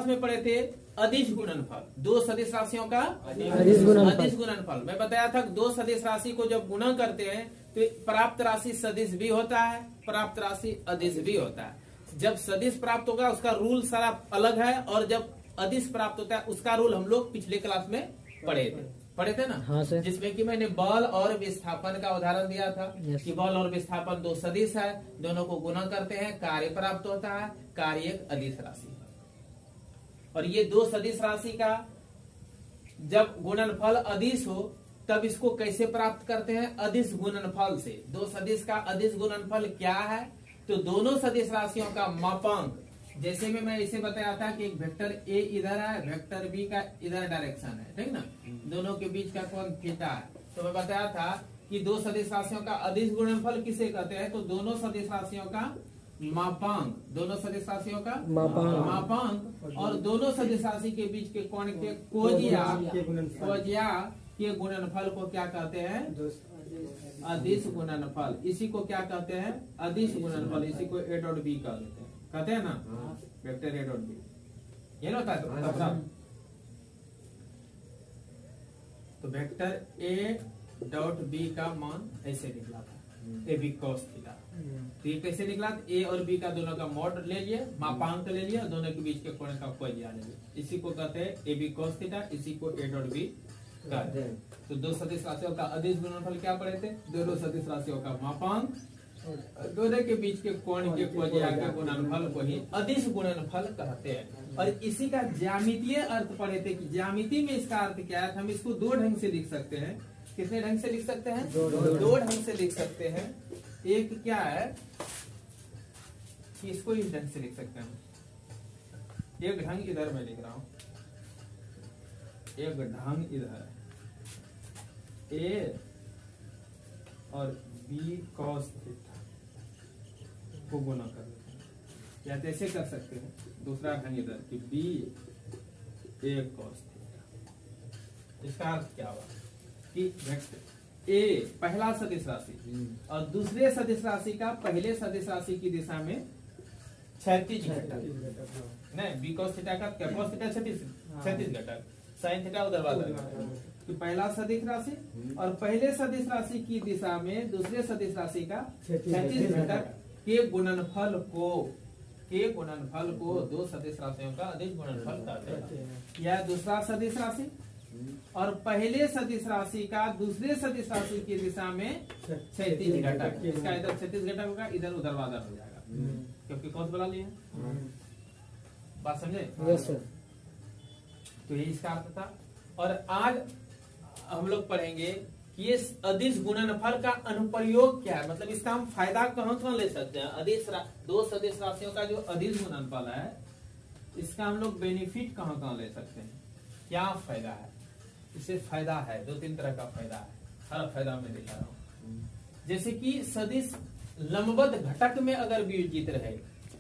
Class में पढ़े थे अदिश गुणनफल, दो सदिश राशियों का अदिश गुणनफल। अदिश गुणनफल। मैं बताया था दो सदिश राशि को जब गुणा करते हैं तो प्राप्त राशि सदिश भी होता है, प्राप्त राशि अदिश भी होता है। जब सदिश प्राप्त होगा उसका रूल सारा अलग है, और जब अदिश प्राप्त होता है उसका रूल हम लोग पिछले क्लास में पढ़े थे ना। हाँ सर। जिसमें कि मैंने बल और विस्थापन का उदाहरण दिया था यस। कि बल और विस्थापन दो सदिश है, दोनों को गुणा करते हैं कार्य प्राप्त होता है, कार्य एक अदिश राशि है। और ये दो सदिश राशि का जब गुणनफल अदिश हो तब इसको कैसे प्राप्त करते हैं? अदिश गुणनफल से। दो सदिश का अदिश गुणनफल क्या है? तो दोनों सदिश राशियों का मापांक, जैसे में मैं इसे बताया था कि एक वेक्टर ए इधर है, वेक्टर बी का इधर डायरेक्शन है, ठीक ना, दोनों के बीच का कोण थीटा है। तो मैं बताया था कि दो सदिश राशियों का अदिश गुणनफल किसे कहते हैं? तो दोनों सदिश राशियों का मापांक, दोनों सदिश राशियों का मापांक और दोनों सदिश राशि के बीच के कोण के कोजिया के गुणनफल को क्या कहते हैं? अदिश गुणनफल। इसी को क्या कहते हैं? अदिश गुणनफल। इसी को ए डॉट बी कहते हैं ना, वेक्टर ए डॉट बी। ये ना होता है तो वेक्टर ए डॉट बी का मान ऐसे निकला था, ए बी कॉस थीटा। तो ये कैसे निकला? ए और बी का दोनों का मॉड ले लिए, मापांक ले लिया, दोनों के बीच के कोण का कोजिया ले लिया। इसी को कहते हैं ए बी कॉस थीटा, इसी को ए डॉट बी कहते हैं। तो दो सदिश राशियों का अदिश गुणनफल क्या पढ़े थे? दोनों सदिश राशियों का मापांक, दोनों के बीच के कोण के कोजिया के गुणनफल को ही अदिश गुणनफल कहते हैं। और इसी का ज्यामितीय अर्थ पढ़े थे कि ज्यामिति में इसका अर्थ क्या है? हम इसको दो ढंग से लिख सकते हैं। कितने ढंग से लिख सकते हैं? दो ढंग से लिख सकते हैं। एक क्या है कि इसको इस ढंग से लिख सकते हैं। एक ढंग इधर मैं लिख रहा हूं, एक ढंग इधर ए और बी कॉस थीटा को गुना कर देते हैं, या तो ऐसे कर सकते हैं। दूसरा ढंग इधर कि बी ए कॉस थीटा। इसका अर्थ क्या हुआ कि वेक्टर ए पहला सदिश राशि और दूसरे सदिश राशि का पहले सदिश राशि की दिशा में क्षैतिज घटक, नहीं बी कॉस थीटा का क्या? कॉस थीटा क्षैतिज घटक, साइन थीटा ऊर्ध्वाधर घटक। कि पहला सदिश राशि और पहले सदिश राशि की दिशा में दूसरे सदिश राशि का क्षैतिज घटक के गुणनफल को दो सदिश राशियों का अदिश गुणनफल कहते हैं। यह दूसरा सदिश राशि और पहले सदिश राशि का दूसरे सदिश राशि की दिशा में क्षैतिज घटक। इसका इधर क्षैतिज घटक होगा, इधर ऊर्ध्वाधर हो जाएगा, क्योंकि कौन बना लिया। बात समझे? Yes sir. तो ये इसका अर्थ था। और आज हम लोग पढ़ेंगे कि ये अदिश गुणनफल का अनुप्रयोग क्या है, मतलब इसका हम फायदा कहाँ ले सकते हैं। दो सदिश राशियों का जो अदिश गुणनफल है इसका हम लोग बेनिफिट कहाँ ले सकते हैं, क्या फायदा है। इससे फायदा है, दो तीन तरह का फायदा है, हर फायदा में दिखा रहा हूँ। जैसे कि सदिश लंबवत घटक में अगर वियोजित रहे,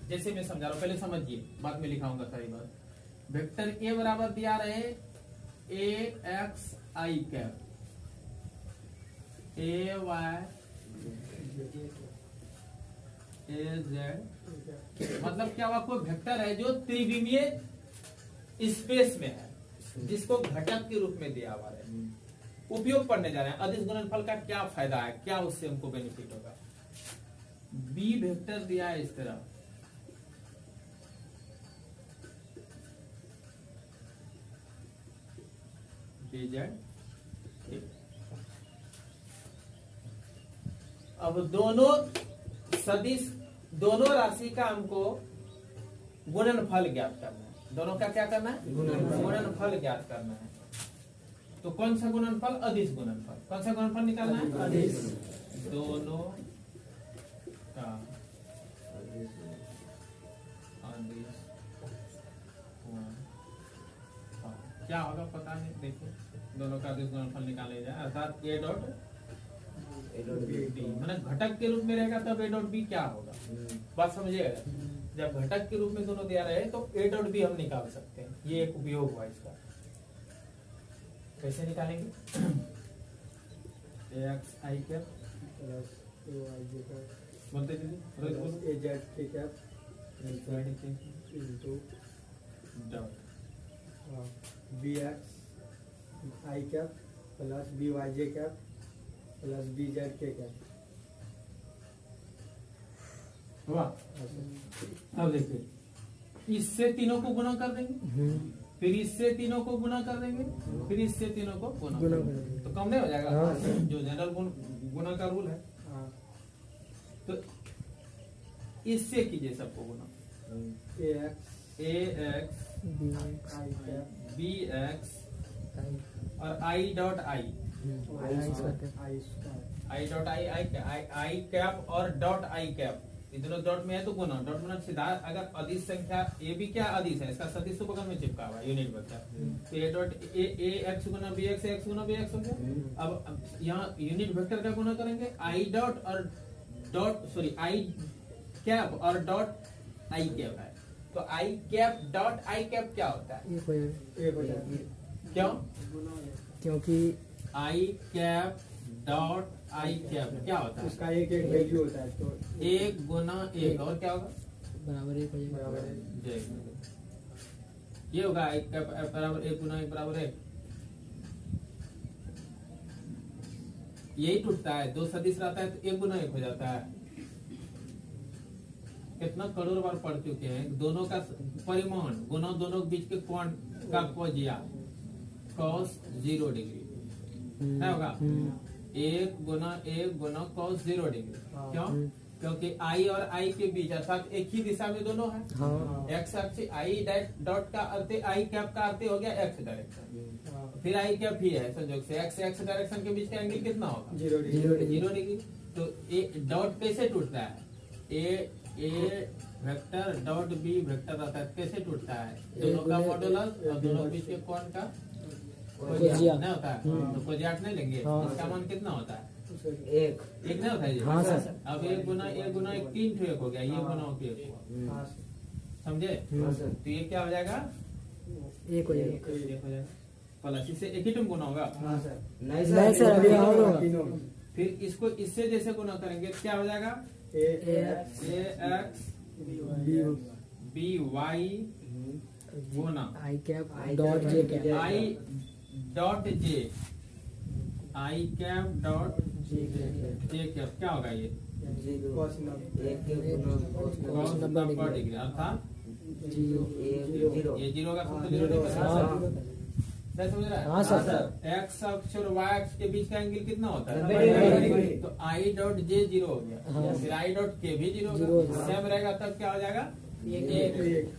जैसे मैं समझा रहा हूँ, पहले समझिए, बाद में लिखाऊंगा सारी बात। वेक्टर ए बराबर दिया रहे ए एक्स आई कैप, ए वाई ए जेड, मतलब क्या हुआ? कोई वेक्टर है जो त्रिविमीय स्पेस में है, जिसको घटक के रूप में दिया हुआ है। उपयोग पढ़ने जा रहे हैं। अदिश गुणनफल का क्या फायदा है, क्या उससे हमको बेनिफिट होगा। बी वेक्टर दिया है इस तरह, अब दोनों सदिश, दोनों राशि का हमको गुणनफल ज्ञात करना है। दोनों का क्या करना है? गुणनफल ज्ञात करना है। तो कौन सा गुणनफल? अदिश गुणनफल। कौन सा गुणनफल निकालना है? अदिश। दोनों का अदिश क्या होगा पता नहीं, देखो दोनों का अदिश गुणनफल निकाले जाए, अर्थात ए डॉट बी, मैंने घटक के रूप में रहेगा तब ए डॉट बी क्या होगा, बात समझिएगा। जब घटक के रूप में दोनों दिया रहे तो ए डॉट बी हम निकाल सकते हैं। ये एक उपयोग हुआ इसका। कैसे निकालेंगे? एक्स आई कैप बोलते दीदी, रोज बोलो। ए जेड के कैप डॉट बी एक्स आई कैप प्लस बी वाई जे कैप प्लस बी जेड के कैप। हुआ। अब देखिए इससे तीनों को गुना कर देंगे, फिर इससे तीनों को गुना कर देंगे, फिर इससे तीनों को गुना कर देंगे, तो कम नहीं हो जाएगा? हाँ। जो जनरल गुना का रूल है। हाँ। तो इससे कीजिए सबको गुना। ए एक्स आई कैप बी एक्स और I dot I I dot i cap और डॉट आई कैप, दोनों डॉट में है तो गुना। डॉट में सीधा अगर अदिश संख्या ए भी क्या अदिश है, इसका सदिश तो बगल में चिपका हुआ है यूनिट वेक्टर, तो ए डॉट ए एक्स गुना बी एक्स गुना बी एक्स हो गया। अब यहाँ यूनिट वेक्टर का गुना करेंगे आई डॉट और डॉट सॉरी आई कैप और डॉट आई कैप है, तो i cap dot i cap क्या होता है? एक हो जाएगा। क्यों? क्योंकि i cap dot i cap क्या होता है? उसका एक एक वैल्यू होता है, तो एक गुना एक और क्या होगा? बराबर एक हो जाएगा। बराबर है। ये होगा आई कैप बराबर एक गुना एक बराबर एक। यही टूटता है, दो सदिश रहता है तो एक गुना एक हो जाता है। कितना करोड़ बार पढ़ चुके हैं। दोनों का परिमाण गुना दोनों के बीच के कोण का कोजिया cos 0 डिग्री है होगा। एक गुना cos 0 डिग्री। क्यों? क्योंकि आई और आई के बीच अर्थात एक ही दिशा में दोनों है। हाँ। एक्स अक्ष आई डॉट का अर्थ आई कैप का अर्थ हो गया एक्स डायरेक्शन, फिर आई कैप ही है संयोग से एक्स डायरेक्शन के बीच का एंगल कितना होगा? 0 डिग्री। तो ए डॉट कैसे टूटता है? ए वेक्टर डॉट बी वेक्टर रहता है, कैसे टूटता है? दोनों का मॉडुलस और दोनों के बीच के कोण का कोजिया नहीं होता है, तो कोजियाट नहीं लेंगे। इसका मान कितना होता है? एक नहीं होता है। हाँ सर। अब एक गुना एक तीन ठो एक हो गया, ये गुना के एक हुआ। समझे? तो ये क्या हो जाएगा? एक हो जाएगा। एक हो जाएगा प्लस इससे एक ही टर्म गुना होगा। नहीं सर अभी और होगा। फिर इसको इससे जैसे गुना करेंगे क्या हो जाएगा? ए एक्स बी वाई गुना I cap dot J cap I dot J I cap dot J cap क्या होगा? ये cos cos 90 डिग्री अर्थात जीरो। ये जीरो का सूत्र जीरो डिग्री है। समझ रहा है? हाँ सर। एक्स अक्ष और वाई अक्ष के बीच का एंगल कितना होता है? 90 डिग्री। तो आई डॉट जे 0 हो गया, हाँ। फिर आई डॉट के भी 0 0 होगा, सेम रहेगा तब क्या हो जाएगा? एक।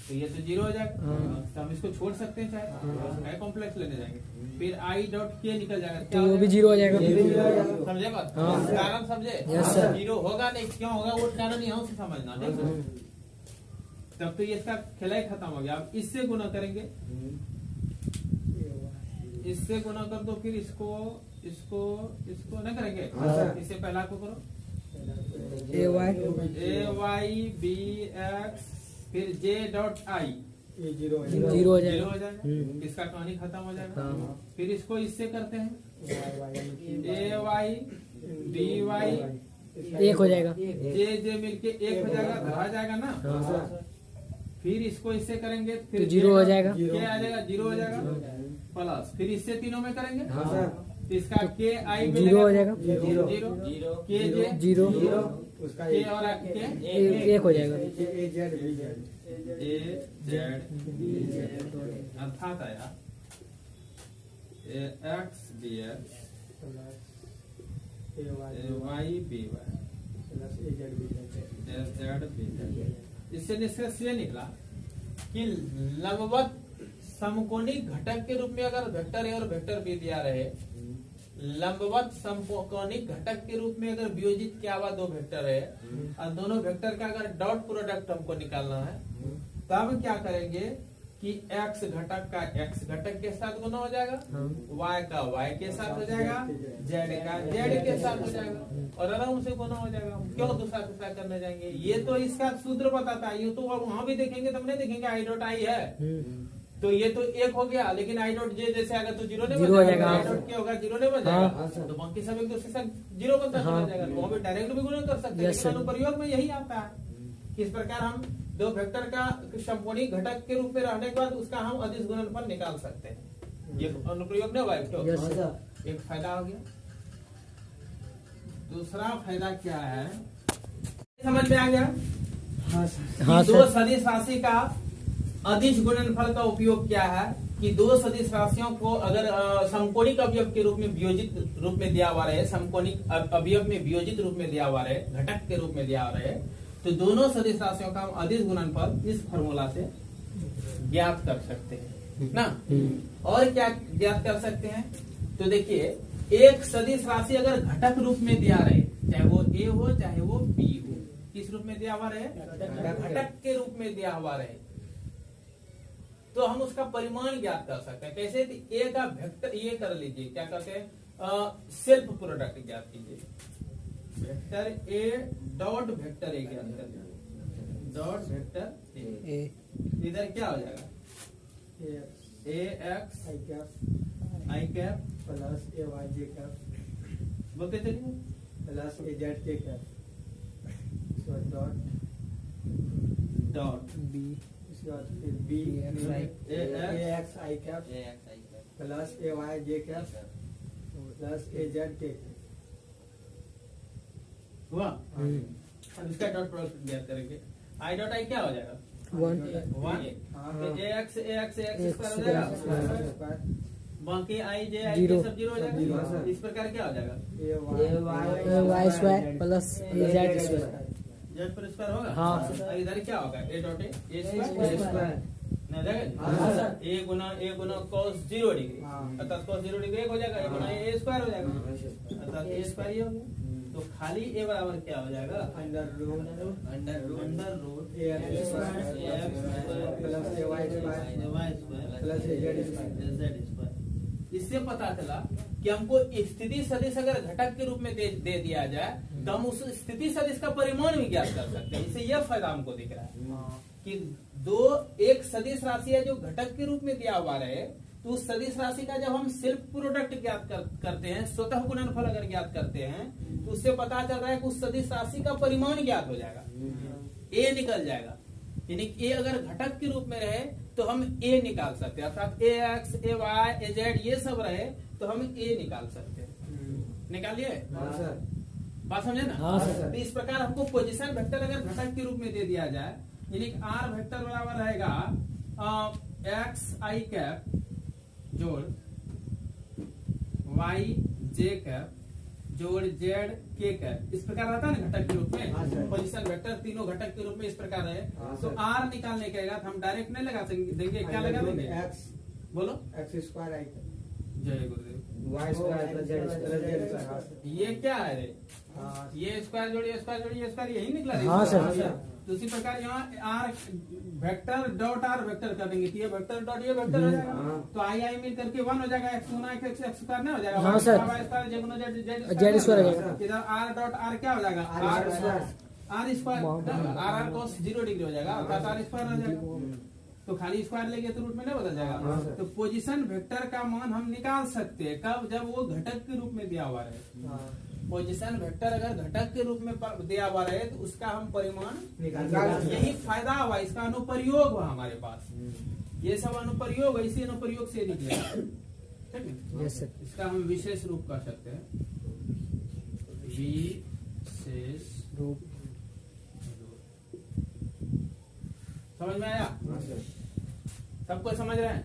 तो ये तो 0 हो जाएगा। हाँ। तो हम इसको छोड़ सकते हैं चाहे कॉम्प्लेक्स लेने जाएंगे, फिर आई डॉट के निकल जाएगा, तो क्या वो हो भी जाएगा? 0 हो जाएगा। समझे बात? हाँ। कारण समझे? Yes, sir। 0 होगा नहीं, क्यों होगा वो कारण यहाँ से समझना ठीक है? तब तो ये इसका खेला ही खत्म हो गया। अब इससे गुना करेंगे, इससे गुना कर दो, फिर इसको इसको इसको नहीं करेंगे। हाँ। इससे पहला को करो ए वाई बी एक्स फिर जे डॉट आई जीरो हो जीरो हो जीरो जाएगा। हो जाएगा। इसका कहानी खत्म हो जाएगा। हाँ। फिर इसको इससे करते हैं जाएगा। ए वाई बी वाई एक हो जाएगा। जे मिलके एक हो जाएगा, धरा जाएगा ना। हाँ। फिर इसको इससे करेंगे, तो फिर 0 हो जाएगा। के आ जाएगा, 0 हो जाएगा प्लस, फिर इससे तीनों में करेंगे हाँ सर। तो इसका के आई 0 हो जाएगा। जीरो के जे 0 उसका के और के एक हो जाएगा। A Z B Z A Z अर्थात आया A X B X A Y B Y plus A Z B Z. A Z B Z. इससे निष्कर्ष ये निकला कि लंबवत समकोणिक घटक के रूप में अगर वेक्टर ए और वेक्टर बी दिया रहे, लंबवत समकोणिक घटक के रूप में अगर वियोजित किया हुआ दो वेक्टर है और दोनों वेक्टर का अगर डॉट प्रोडक्ट हमको निकालना है, तब क्या करेंगे कि x घटक का x घटक के साथ गुना हो जाएगा, y का y के साथ हो जाएगा, z का z के साथ हो जाएगा और आराम से गुना हो जाएगा। हम क्यों दूसरा करने जाएंगे? ये तो इसका सूत्र बताता है। ये तो वहां भी देखेंगे, तब नहीं देखेंगे आई डॉट आई है तो ये तो एक हो गया, लेकिन आई डॉट जे जैसे आएगा तो 0 नहीं बन जाएगा। आई डॉट के होगा 0 नहीं बन जाएगा, तो बाकी सब एक दूसरे से 0 बनता चला जाएगा। तो वहां पे डायरेक्ट भी गुना कर सकते हैं, लेकिन अनुप्रयोग में यही आता है। किस प्रकार हम दो वेक्टर का समकोणिक घटक के रूप में रहने के बाद उसका हम अदिश गुणनफल निकाल सकते हैं। ये अनुप्रयोग नहीं हुआ एक तो? Yes sir. एक फायदा हो गया। दूसरा फायदा क्या है, समझ में आ गया? हाँ सर। हाँ कि दो सर। सदिश राशि का अदिश गुणनफल का उपयोग क्या है कि दो सदिश राशियों को अगर समकोणिक अवयव के रूप में वियोजित रूप में दिया हुआ रहे, समकोणिक अवयव में वियोजित रूप में दिया हुआ रहे, घटक के रूप में दिया हुआ रहे, तो दोनों सदिश राशियों का हम अदिश गुणनफल इस फॉर्मूला से ज्ञात कर सकते हैं ना। और क्या ज्ञात कर सकते हैं, तो देखिए एक सदिश राशि अगर घटक रूप में दिया रहे, चाहे वो ए हो चाहे वो बी हो, किस रूप में दिया हुआ रहे, घटक के रूप में दिया हुआ रहे, तो हम उसका परिमाण ज्ञात कर सकते हैं। कैसे? ए का वेक्टर ये कर लीजिए, क्या कहते हैं, सेल्फ प्रोडक्ट ज्ञात कीजिए। Vector a dot vector A ज्ञात कर लीजिए, डॉट वेक्टर ए। इधर क्या हो जाएगा, A x I cap I cap plus A Y J cap बोलते चलिए, प्लस ए जेड के कैप, डॉट डॉट बी इसके बाद फिर B A x I cap plus A Y J cap plus A Z के cap. हुआ। अब इसका डॉट प्रोडक्ट ज्ञात करेंगे। आई डॉट आई क्या हो जाएगा, 1 ए एक्स स्क्वायर हो जाएगा, बाकी आई जे आई जीरो। सब जीरो हो जीरो, जाएगा। सर। इस प्रकार क्या हो जाएगा, Y square plus A Z square. Z पर स्क्वायर होगा। हाँ। और इधर क्या होगा, ए डॉट ए स्क्वायर। ना जाएगा। हाँ, सर। ए गुना cos 0 डिग्री, हाँ। अर्थात cos 0 डिग्री 1 हो जाएगा, ए गुना ए स्क्वायर हो जाएगा, अर्थात ए स्क्वायर ही हो गया। तो खाली ए बराबर क्या हो जाएगा, under root under A x square plus A Y square plus A Z square. इससे पता चला कि हमको स्थिति सदिश अगर घटक के रूप में दे दिया जाए तो हम उस स्थिति सदिश का परिमाण भी ज्ञात कर सकते हैं। इससे यह फायदा हमको दिख रहा है कि एक सदिश राशि है जो घटक के रूप में दिया हुआ रहे, तो उस सदिश राशि का जब हम सेल्फ प्रोडक्ट ज्ञात करते हैं, स्वतः गुणनफल अगर ज्ञात करते हैं, तो उससे पता चल रहा है कि उस सदिश राशि का परिमाण ज्ञात हो जाएगा, ए निकल जाएगा। यानी ए अगर घटक के रूप में रहे तो हम ए निकाल सकते हैं, अर्थात ए x A Y A Z ये सब रहे तो हम ए निकाल सकते हैं। निकालिए, बात समझे ना। हाँ, सर। तो इस प्रकार हमको पोजीशन वेक्टर अगर घटक के रूप में दे दिया जाए, यानी आर वेक्टर बराबर रहेगा एक्स आई कैप जोड़ वाई जे कैप जोड़ जेड के कैप, इस प्रकार रहता है ना घटक के रूप हाँ, में। सर। पोजीशन वेक्टर तीनों घटक के रूप में इस प्रकार है। हाँ, तो सर। आर निकालने के बाद हम डायरेक्ट नहीं लगा देंगे, क्या लगा देंगे, एक्स बोलो। एक्स स्क्वायर आई जय गुरुदेव। Y square plus z square. ये क्या है रे, हाँ ये स्क्वायर जोड़िए स्क्वायर जोड़िए स्क्वायर यही निकला रे। हाँ, सर। हाँ, सर। तो उसी प्रकार यहाँ r vector dot r vector कर देंगे, तो ये वेक्टर डॉट ये वेक्टर हो जाएगा। हाँ। तो आई आई मिल करके 1 हो जाएगा, एक्स गुना एक्स एक्स स्क्वायर नहीं हो जाएगा। हाँ, सर। वाई स्क्वायर जे गुना जेड जेड स्क्वायर हो जाएगा। इधर आर डॉट आर क्या हो जाएगा, r square. R square r cos 0 degree हो जाएगा, अर्थात आर स्क्वायर हो जाएगा। तो खाली स्क्वायर लेंगे तो रूट में नहीं बदल हाँ, जाएगा। सर। तो पोजीशन वेक्टर का मान हम निकाल सकते हैं कब, जब वो घटक के रूप में दिया हुआ रहे। पोजीशन वेक्टर अगर घटक के रूप में दिया हुआ रहे तो उसका हम परिमाण निकाल यही फायदा हुआ, इसका अनुप्रयोग हुआ हमारे पास। ये सब अनुप्रयोग, इसी अनुप्रयोग से निकले। ठीक है, यस सर। इसका हम विशेष रूप कर सकते हैं, विशेष रूप। समझ में आया, सबको समझ रहे हैं।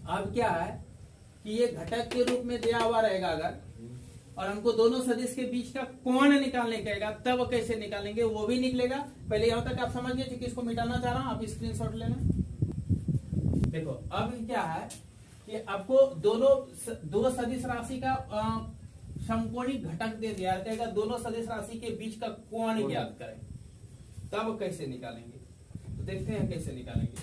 अब क्या है कि ये घटक के रूप में दिया हुआ रहेगा अगर, और हमको दोनों सदिश के बीच का कोण निकालने कहेगा, तब कैसे निकालेंगे वो भी निकलेगा। पहले यहाँ तक आप समझ गए कि किसको मिटाना चाह रहा हूं, आप स्क्रीनशॉट लेना। देखो अब क्या है कि आपको दो सदिश राशि का समकोणिक घटक दे दिया, कहेगा दोनों सदिश राशि के बीच का कोण ज्ञात करें, तब कैसे निकालेंगे। तो देखते हैं कैसे निकालेंगे।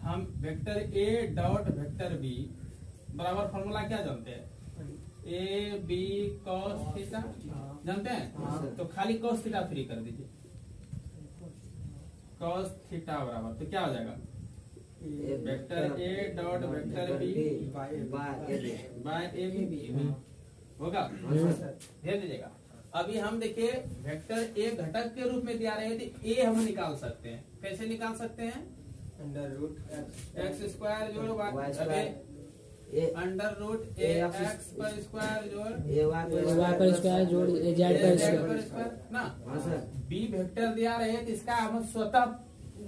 हम vector a dot vector b बराबर फॉर्मूला क्या जानते हैं, ए बी कॉस थीटा जानते हैं। तो खाली कॉस थीटा फ्री कर दीजिए, कॉस थीटा बराबर तो क्या हो जाएगा, vector a dot vector b by a b होगा, भेज दीजिएगा। अभी हम देखिए वेक्टर ए घटक के रूप में दिया रहे थे, ए हम निकाल सकते हैं। कैसे निकाल सकते हैं? अंडर रूट एक्स स्क्वायर जोड़ वाई स्क्वायर अंडर रूट ए एक्स पर स्क्वायर जोड़ ए वाई वाई पर स्क्वायर जोड़ ए जेड पर स्क्वायर ना। हाँ सर। बी वेक्टर दिया रहे तो इसका हम स्वतः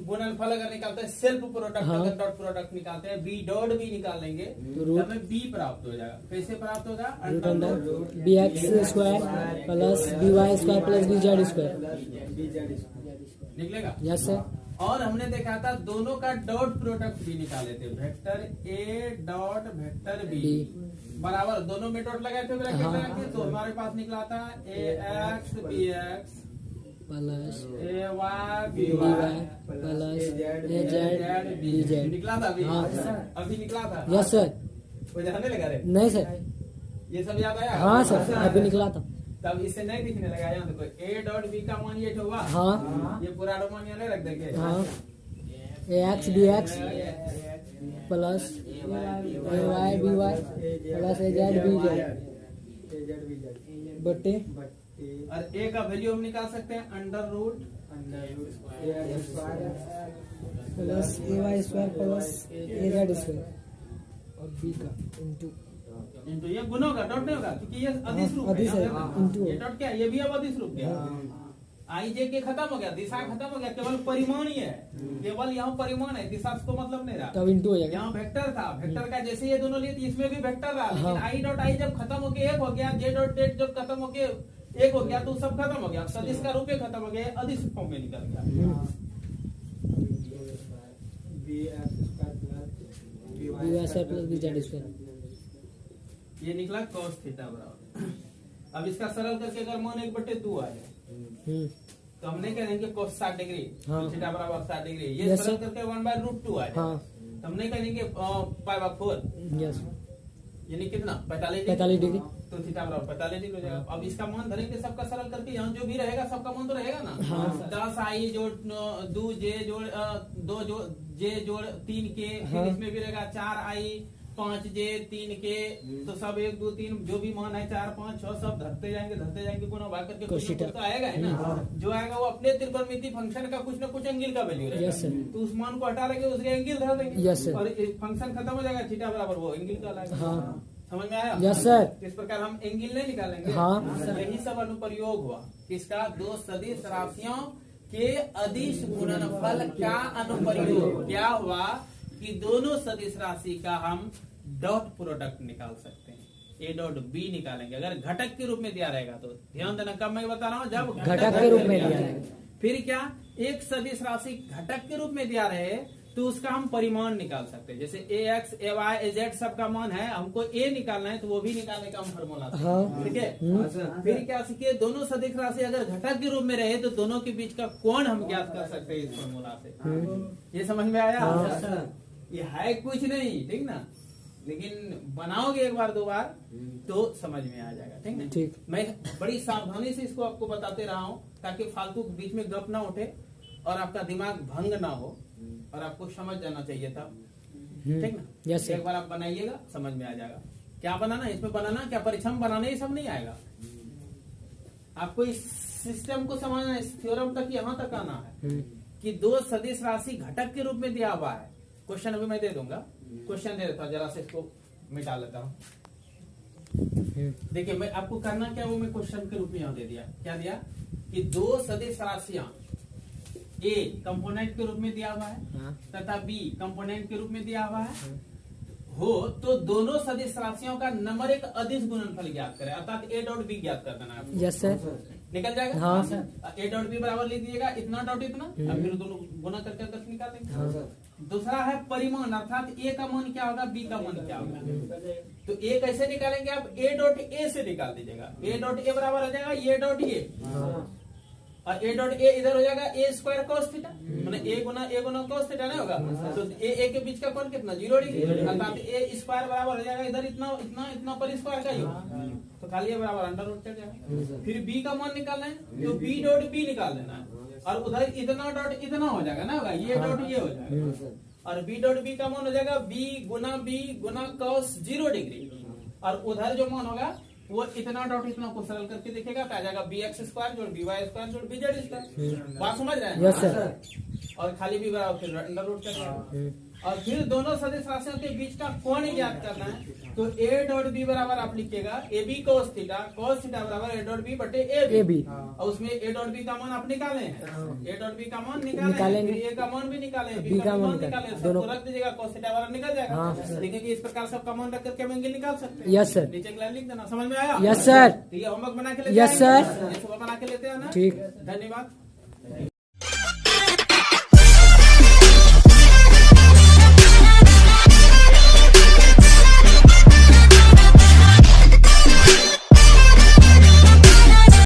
गुणनफल अगर निकालते हैं, सेल्फ प्रोडक्ट हाँ। अगर डॉट प्रोडक्ट निकालते हैं, बी डॉट भी निकाल लेंगे तो तो रूट हमें बी प्राप्त हो जाएगा। कैसे प्राप्त होगा? Root under B X square plus B Y square plus B Z square. निकलेगा। Yes sir. और हमने देखा था दोनों का डॉट प्रोडक्ट भी निकाले थे, vector a dot vector b बराबर, दोनों में डॉट लगाए थे ब्रैकेट हाँ। लगा के, तो हमारे पास निकला था A X B X plus A Y B B Y Y plus A Z B Z. निकला था अभी? हाँ। अभी निकला था। Yes sir. वो जानने लगा रे, नहीं सर। ये सब याद आया? हाँ सर, अभी निकला था। तब इससे नहीं दिखने लगा। यहाँ देखो ए डॉट बी का मान ये हुआ, हाँ ये पूरा मान यहाँ नहीं रख देंगे। हाँ ए X B X plus A Y B Y plus A Z B Z बटे और ए का वैल्यू हम निकाल सकते हैं under root plus A Y square plus A Z square और बी का इंटू इंटू ये गुणों का डॉट नहीं होगा क्योंकि ये अदिश रूप है। अदिश है, यहाँ पे इंटू। ये डॉट क्या है? ये भी अब अदिश रूप है। आई जे के खत्म हो गया, दिशा खत्म हो गया, केवल परिमाण ही है, केवल यहाँ परिमाण है, दिशा को मतलब नहीं रहा। तब इंटू हो जाएगा। यहाँ वेक्टर था, वेक्टर का जैसे ये दोनों लिए थी, इसमें भी वेक्टर रहा, लेकिन हाँ। आई डॉट आई जब खत्म होके एक हो गया, जे डॉट डेट जब खत्म होके एक हो गया, तो सब खत्म हो गया, सदिश का रूप ही खत्म हो गया, अदिश फॉर्म में निकल गया। B Y square plus B Z square. ये निकला cos थीटा बराबर। अब इसका सरल करके अगर मान 1/2 आ जाए तो हम नहीं कहेंगे cos 60 डिग्री, हाँ। थीटा बराबर 60 डिग्री, ये Yes, सरल sir। करके 1/√2 आ जाए। हाँ तो हम नहीं कहेंगे π/4, यस यानी कितना 45 45 डिग्री। तो थीटा बराबर 45 डिग्री हो जाएगा। अब इसका मान धरेंगे सबका सरल करके, यहाँ जो भी रहेगा सबका मान तो रहेगा ना। हाँ। 10 आई जोड़ 2 जे जोड़ 2 जोड़ जे जोड़ 3 के, फिर हाँ। इसमें भी रहेगा 4 आई 5 जे 3 के, तो सब 1 2 3 जो भी मान है 4 5 6 सब धरते जाएंगे गुणा भाग करके कुछ ना कुछ तो आएगा है ना। जो आएगा वो अपने त्रिकोणमिति फंक्शन का कुछ ना कुछ एंगल का वैल्यू रहेगा। Yes, sir। तो उस मान को हटा लेंगे, उसके एंगल धर देंगे। Yes, sir। और फंक्शन खत्म हो जाएगा, थीटा बराबर वो एंगल का लाएगा। हाँ। समझ में आया? Yes, sir। इस प्रकार हम एंगल नहीं निकालेंगे। हाँ। यही सब अनुप्रयोग हुआ किसका? दो सदिश राशियों के अदिश गुणनफल का अनुप्रयोग। क्या हुआ कि दोनों सदिश राशि का हम डॉट प्रोडक्ट निकाल सकते हैं, ए डॉट बी निकालेंगे अगर घटक के रूप में दिया रहेगा तो। ध्यान देना, कब मैं बता रहा हूँ, जब घटक के रूप में दिया रहेगा। फिर क्या, एक सदिश राशि घटक के रूप में दिया रहे तो उसका हम परिमाण निकाल सकते हैं। जैसे ए x A Y A Z सबका मान है, हमको ए निकालना है तो वो भी निकालने का हम फॉर्मूला। हाँ। ठीक है। फिर क्या सीखिए, दोनों सदिश राशि अगर घटक के रूप में रहे तो दोनों के बीच का कोण हम ज्ञात कर सकते हैं इस फॉर्मूला से। ये समझ में आया? हाँ। ये है कुछ नहीं, ठीक ना, लेकिन बनाओगे एक बार दो बार तो समझ में आ जाएगा। ठीक ना। ठीक। मैं बड़ी सावधानी से इसको आपको बताते रहा हूँ ताकि फालतू बीच में गप ना उठे और आपका दिमाग भंग ना हो और आपको समझ जाना चाहिए था। ठीक ना। Yes, sir। एक बार आप बनाइएगा, समझ में आ जाएगा। क्या बनाना इसमें, बनाना क्या, परिश्रम बनाने, ये सब नहीं आएगा आपको। इस सिस्टम को समझना, इस थ्योरम तक यहाँ तक आना है कि दो सदिश राशि घटक के रूप में दिया हुआ है। क्वेश्चन अभी मैं दे दूंगा, क्वेश्चन दे देता हूँ, जरा से इसको मिटा लेता हूँ। देखिए मैं आपको करना क्या, वो मैं क्वेश्चन के रूप में यहाँ दे दिया। क्या दिया कि दो सदिश राशियां ए कंपोनेंट के रूप में दिया हुआ है तथा बी कंपोनेंट के रूप में दिया हुआ है हो, तो दोनों सदिश राशियों का नंबर एक अदिश गुणनफल ज्ञात करें, अर्थात ए डॉट बी ज्ञात कर देना है। Yes sir. निकल जाएगा। हाँ सर। ए डॉट बी बराबर लिख दीजिएगा, इतना डॉट इतना, अब फिर दोनों गुना करके दस निकालेंगे। हाँ। दूसरा है परिमाण, अर्थात ए का मान क्या होगा, बी का मान क्या होगा। तो ए कैसे निकालेंगे आप, ए डॉट ए से निकाल दीजिएगा। ए डॉट ए बराबर हो जाएगा ए डॉट ए, और ए डॉट ए इधर हो जाएगा ए स्क्वायर कॉस थीटा, माने ए गुना कॉस थीटा नहीं होगा। तो ए के बीच का कोण कितना, 0 डिग्री, अर्थात ए स्क्वायर बराबर हो जाएगा इधर इतना इतना इतना पर स्क्वायर का योग, तो खाली ये बराबर अंडर रूट चढ़ जाएगा। फिर बी का मान निकालना है तो बी डॉट बी निकाल देना है, और उधर इतना डॉट इतना हो जाएगा ना, होगा ये डॉट ये हो जाएगा, और बी डॉट बी का मान हो जाएगा बी गुना कॉस 0 डिग्री, और उधर जो मान होगा वो इतना डॉट इतना को सरल करके देखेगा तो आ जाएगा बी एक्स स्क्वायर जोड़ बी वाई स्क्वायर जोड़ बी जेड स्क्वायर। बात समझ रहे हैं? Yes sir. और खाली बी बराबर फिर अंडर रूट करेंगे और फिर दोनों सदिश राशियों के बीच का कोण ज्ञात करना है। तो ए डॉट बी बराबर आप लिखिएगा ए बी कोस थीटा बराबर ए डॉट बी बटे ए बी। और उसमें ए डॉट बी का मान आप निकाले हैं, ए डॉट बी का मान निकालेंगे, ए का मान भी निकालें, बी का मान निकालें, सबको रख दीजिएगा, cos थीटा बराबर निकल जाएगा। देखिए कि इस प्रकार सबका मान रख करके हम एंगल निकाल सकते हैं। Yes sir. नीचे लाइन लिख देना, समझ में आया? Yes sir. तो ये होमवर्क बना के लेते यस सर। सुबह बना के लेते हैं ना। ठीक। धन्यवाद।